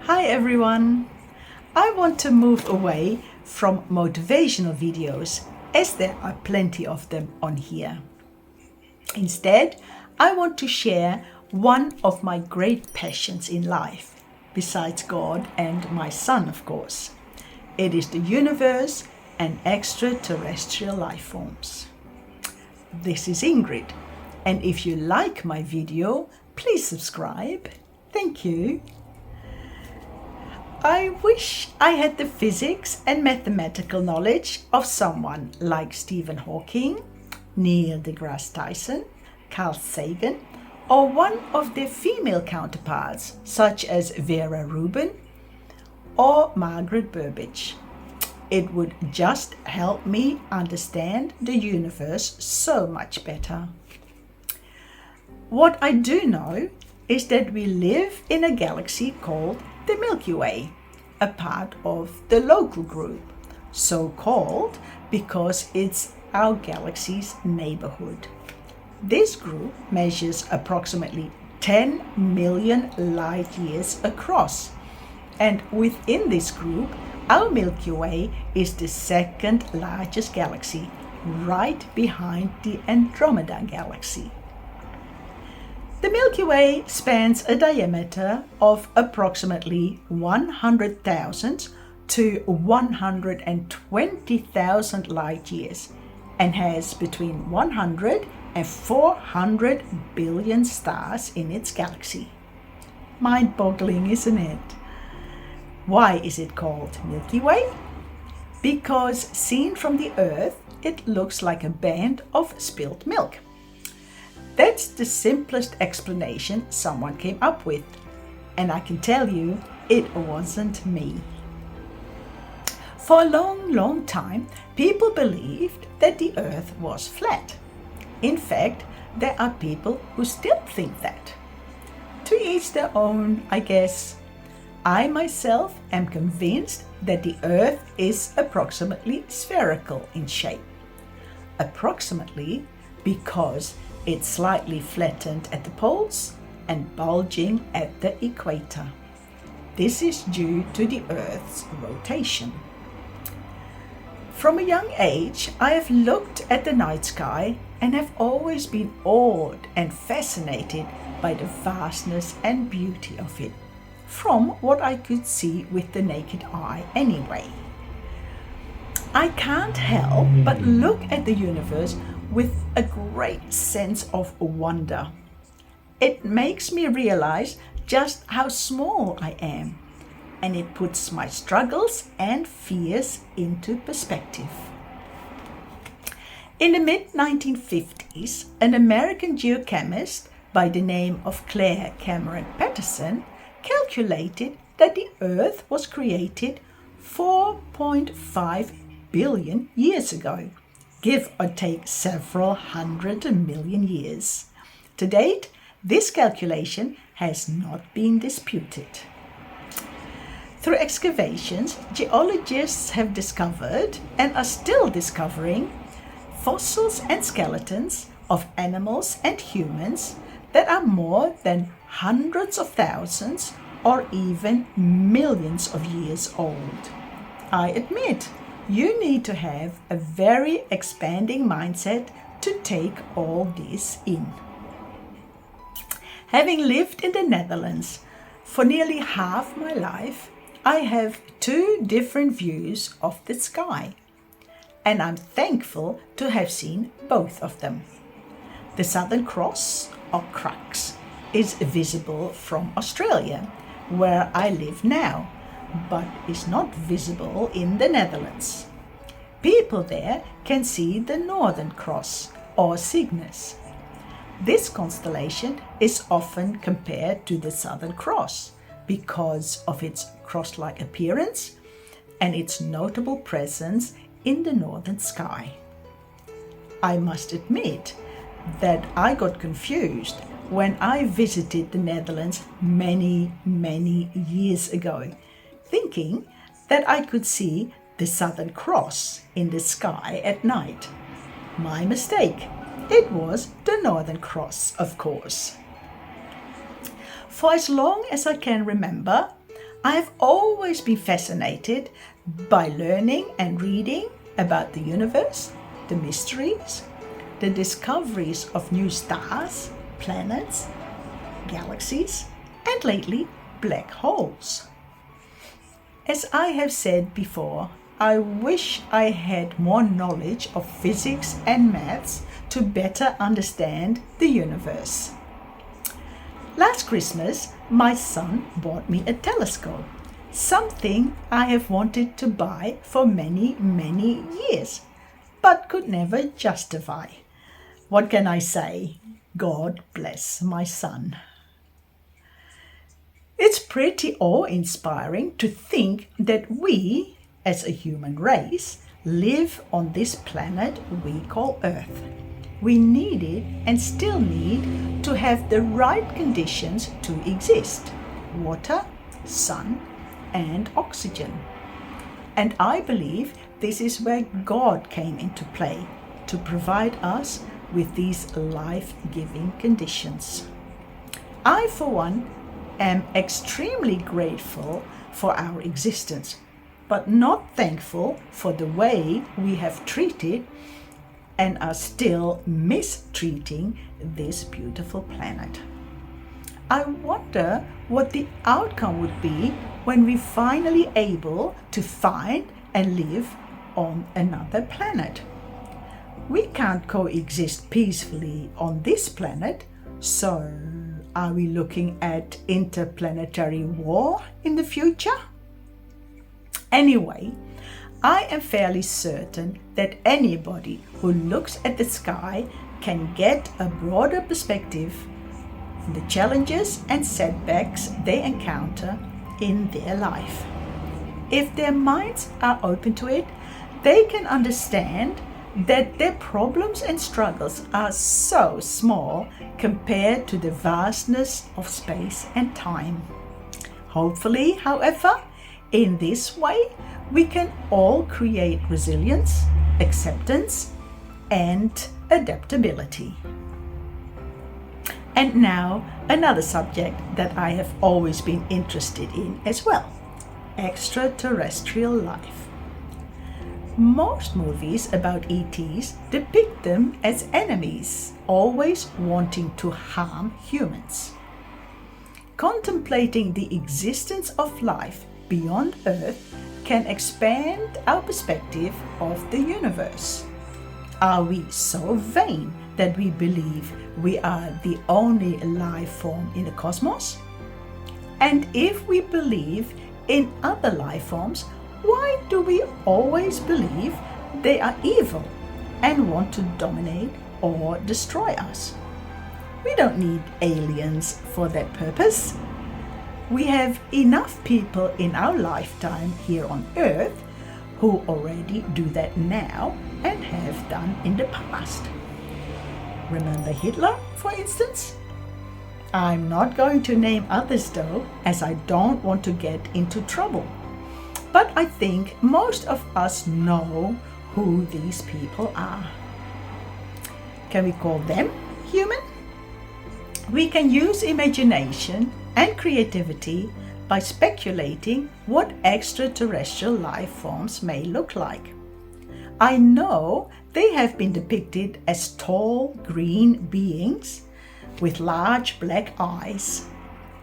Hi everyone! I want to move away from motivational videos as there are plenty of them on here. Instead, I want to share one of my great passions in life, besides God and my son, of course. It is the universe and extraterrestrial life forms. This is Ingrid, and if you like my video, please subscribe. Thank you. I wish I had the physics and mathematical knowledge of someone like Stephen Hawking, Neil deGrasse Tyson, Carl Sagan, or one of their female counterparts such as Vera Rubin or Margaret Burbidge. It would just help me understand the universe so much better. What I do know is that we live in a galaxy called the Milky Way, a part of the local group, so called because it's our galaxy's neighborhood. This group measures approximately 10 million light years across, and within this group, our Milky Way is the second largest galaxy, right behind the Andromeda galaxy. The Milky Way spans a diameter of approximately 100,000 to 120,000 light years and has between 100 and 400 billion stars in its galaxy. Mind-boggling, isn't it? Why is it called Milky Way? Because seen from the Earth, it looks like a band of spilled milk. That's the simplest explanation someone came up with, and I can tell you it wasn't me. For a long time, people believed that the Earth was flat. In fact, there are people who still think that. To each their own, I guess. I myself am convinced that the Earth is approximately spherical in shape. Approximately because it's slightly flattened at the poles and bulging at the equator. This is due to the Earth's rotation. From a young age, I have looked at the night sky and have always been awed and fascinated by the vastness and beauty of it, from what I could see with the naked eye anyway. I can't help but look at the universe with a great sense of wonder. It makes me realize just how small I am, and it puts my struggles and fears into perspective. In the mid-1950s, an American geochemist by the name of Claire Cameron Patterson calculated that the Earth was created 4.5 billion years ago, give or take several hundred million years. To date, this calculation has not been disputed. Through excavations, geologists have discovered and are still discovering fossils and skeletons of animals and humans that are more than hundreds of thousands or even millions of years old. I admit, you need to have a very expanding mindset to take all this in. Having lived in the Netherlands for nearly half my life, I have two different views of the sky, and I'm thankful to have seen both of them. The Southern Cross, or crux, is visible from Australia, where I live now, but is not visible in the Netherlands. People there can see the Northern Cross, or Cygnus. This constellation is often compared to the Southern Cross because of its cross-like appearance and its notable presence in the northern sky. I must admit that I got confused when I visited the Netherlands many years ago, thinking that I could see the Southern Cross in the sky at night. My mistake. It was the Northern Cross, of course. For as long as I can remember, I have always been fascinated by learning and reading about the universe, the mysteries, the discoveries of new stars, planets, galaxies, and lately, black holes. As I have said before, I wish I had more knowledge of physics and maths to better understand the universe. Last Christmas, my son bought me a telescope, something I have wanted to buy for many, many years, but could never justify. What can I say? God bless my son. It's pretty awe-inspiring to think that we, as a human race, live on this planet we call Earth. We needed and still need to have the right conditions to exist: water, sun, and oxygen. And I believe this is where God came into play to provide us with these life-giving conditions. I, for one, am extremely grateful for our existence, but not thankful for the way we have treated and are still mistreating this beautiful planet. I wonder what the outcome would be when we're finally able to find and live on another planet. We can't coexist peacefully on this planet, so are we looking at interplanetary war in the future? Anyway, I am fairly certain that anybody who looks at the sky can get a broader perspective on the challenges and setbacks they encounter in their life. If their minds are open to it, they can understand that their problems and struggles are so small compared to the vastness of space and time. Hopefully, however, in this way, we can all create resilience, acceptance, and adaptability. And now, another subject that I have always been interested in as well: extraterrestrial life. Most movies about ETs depict them as enemies, always wanting to harm humans. Contemplating the existence of life beyond Earth can expand our perspective of the universe. Are we so vain that we believe we are the only life form in the cosmos? And if we believe in other life forms, why do we always believe they are evil and want to dominate or destroy us? We don't need aliens for that purpose. We have enough people in our lifetime here on Earth who already do that now and have done in the past. Remember Hitler, for instance? I'm not going to name others though, as I don't want to get into trouble. But I think most of us know who these people are. Can we call them human? We can use imagination and creativity by speculating what extraterrestrial life forms may look like. I know they have been depicted as tall green beings with large black eyes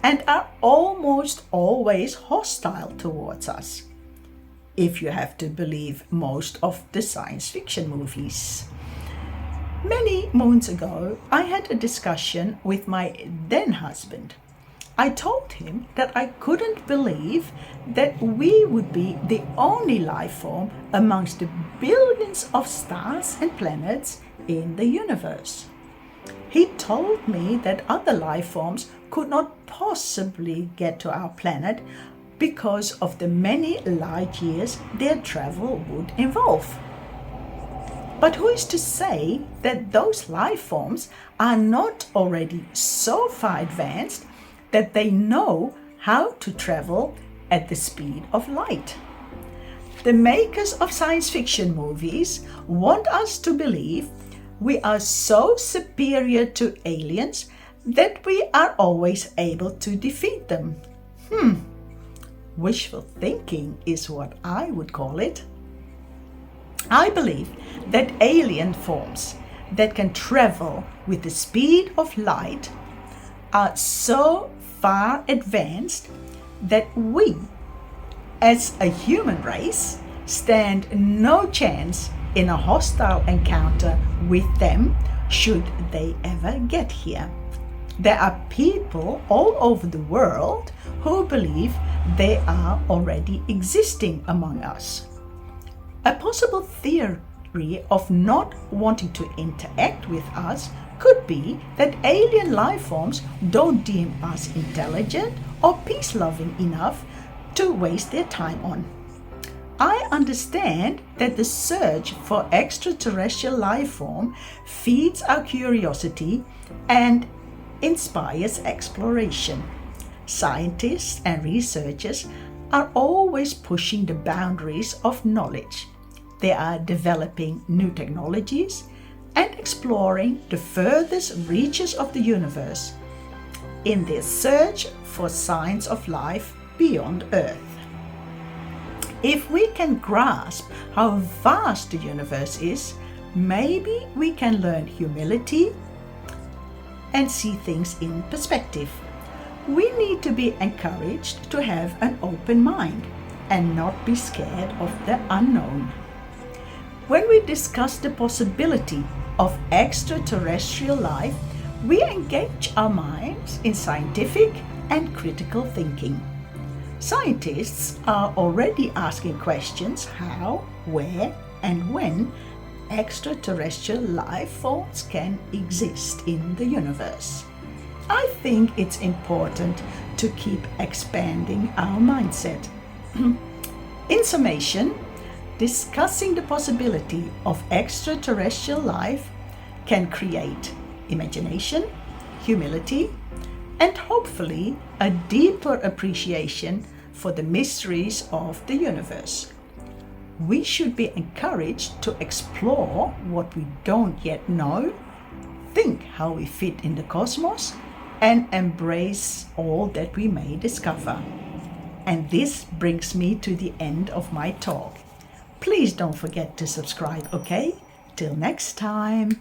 and are almost always hostile towards us, if you have to believe most of the science fiction movies. Many moons ago, I had a discussion with my then husband. I told him that I couldn't believe that we would be the only life form amongst the billions of stars and planets in the universe. He told me that other life forms could not possibly get to our planet because of the many light years their travel would involve. But who is to say that those life forms are not already so far advanced that they know how to travel at the speed of light? The makers of science fiction movies want us to believe we are so superior to aliens that we are always able to defeat them. wishful thinking is what I would call it. I believe that alien forms that can travel with the speed of light are so far advanced that we, as a human race, stand no chance in a hostile encounter with them should they ever get here. There are people all over the world who believe they are already existing among us. A possible theory of not wanting to interact with us could be that alien life forms don't deem us intelligent or peace-loving enough to waste their time on. I understand that the search for extraterrestrial life form feeds our curiosity and inspires exploration. Scientists and researchers are always pushing the boundaries of knowledge. They are developing new technologies and exploring the furthest reaches of the universe in their search for signs of life beyond Earth. If we can grasp how vast the universe is, maybe we can learn humility and see things in perspective. We need to be encouraged to have an open mind and not be scared of the unknown. When we discuss the possibility of extraterrestrial life, we engage our minds in scientific and critical thinking. Scientists are already asking questions how, where, and when extraterrestrial life forms can exist in the universe. I think it's important to keep expanding our mindset. In summation, discussing the possibility of extraterrestrial life can create imagination, humility, and hopefully a deeper appreciation for the mysteries of the universe. We should be encouraged to explore what we don't yet know, think how we fit in the cosmos, and embrace all that we may discover. And this brings me to the end of my talk. Please don't forget to subscribe, okay? Till next time.